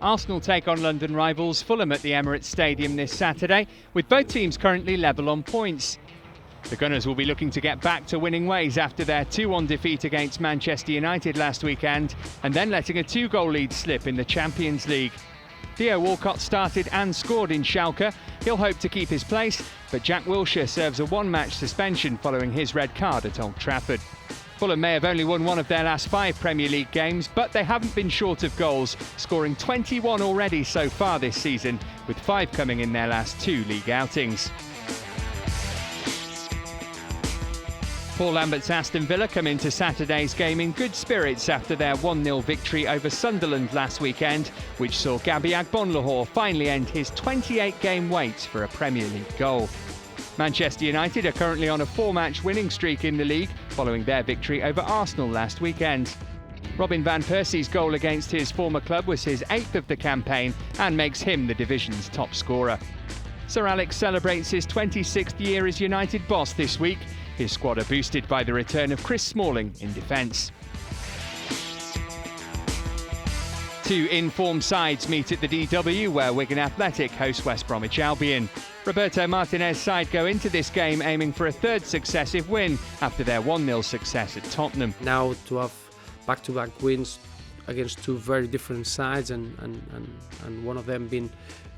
Arsenal take on London rivals Fulham at the Emirates Stadium this Saturday, with both teams currently level on points. The Gunners will be looking to get back to winning ways after their 2-1 defeat against Manchester United last weekend, and then letting a 2-goal lead slip in the Champions League. Theo Walcott started and scored in Schalke. He'll hope to keep his place, but Jack Wilshere serves a one-match suspension following his red card at Old Trafford. Fulham may have only won one of their last 5 Premier League games, but they haven't been short of goals, scoring 21 already so far this season, with 5 coming in their last 2 league outings. Paul Lambert's Aston Villa come into Saturday's game in good spirits after their 1-0 victory over Sunderland last weekend, which saw Gabby Agbonlahor finally end his 28-game wait for a Premier League goal. Manchester United are currently on a 4-match winning streak in the league, following their victory over Arsenal last weekend. Robin van Persie's goal against his former club was his 8th of the campaign and makes him the division's top scorer. Sir Alex celebrates his 26th year as United boss this week. His squad are boosted by the return of Chris Smalling in defence. 2 informed sides meet at the DW, where Wigan Athletic host West Bromwich Albion. Roberto Martinez's side go into this game aiming for a 3rd successive win after their 1-0 success at Tottenham. Now to have back-to-back wins against 2 very different sides and one of them being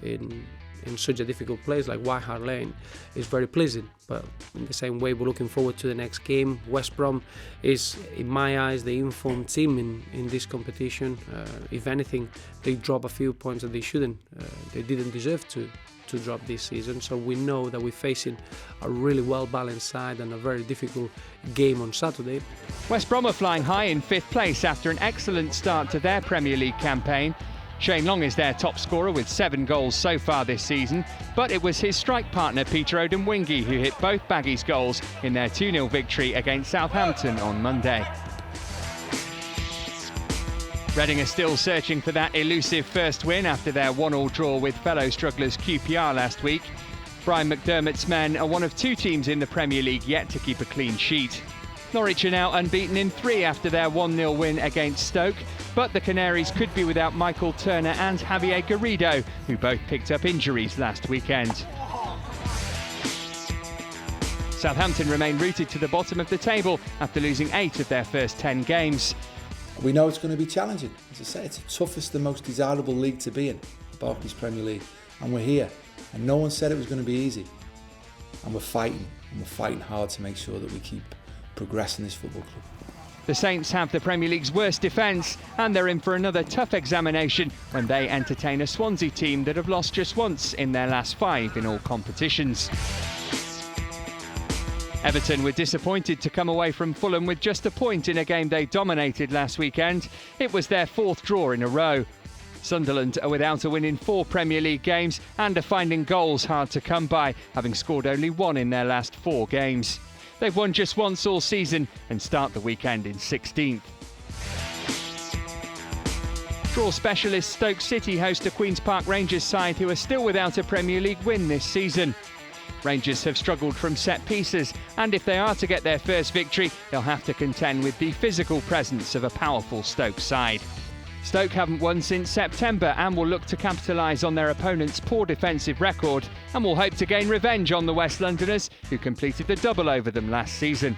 in such a difficult place like White Hart Lane is very pleasing. But in the same way, we're looking forward to the next game. West Brom is, in my eyes, the informed team in this competition. If anything, they drop a few points that they shouldn't. They didn't deserve to drop this season. So we know that we're facing a really well-balanced side and a very difficult game on Saturday. West Brom are flying high in 5th place after an excellent start to their Premier League campaign. Shane Long is their top scorer with 7 goals so far this season, but it was his strike partner Peter Odemwingie who hit both Baggies' goals in their 2-0 victory against Southampton on Monday. Reading are still searching for that elusive first win after their 1-1 draw with fellow strugglers QPR last week. Brian McDermott's men are one of 2 teams in the Premier League yet to keep a clean sheet. Norwich are now unbeaten in 3 after their 1-0 win against Stoke, but the Canaries could be without Michael Turner and Javier Garrido, who both picked up injuries last weekend. Southampton remain rooted to the bottom of the table after losing 8 of their first 10 games. We know it's going to be challenging. As I say, it's the toughest and most desirable league to be in, the Barclays Premier League, and we're here. And no one said it was going to be easy. And we're fighting hard to make sure that we keep progressing this football club. The Saints have the Premier League's worst defence, and they're in for another tough examination when they entertain a Swansea team that have lost just once in their last 5 in all competitions. Everton were disappointed to come away from Fulham with just a point in a game they dominated last weekend. It was their 4th draw in a row. Sunderland are without a win in 4 Premier League games and are finding goals hard to come by, having scored only 1 in their last 4 games. They've won just once all season and start the weekend in 16th. Draw specialist Stoke City host a Queen's Park Rangers side who are still without a Premier League win this season. Rangers have struggled from set pieces, and if they are to get their first victory, they'll have to contend with the physical presence of a powerful Stoke side. Stoke haven't won since September and will look to capitalise on their opponent's poor defensive record and will hope to gain revenge on the West Londoners, who completed the double over them last season.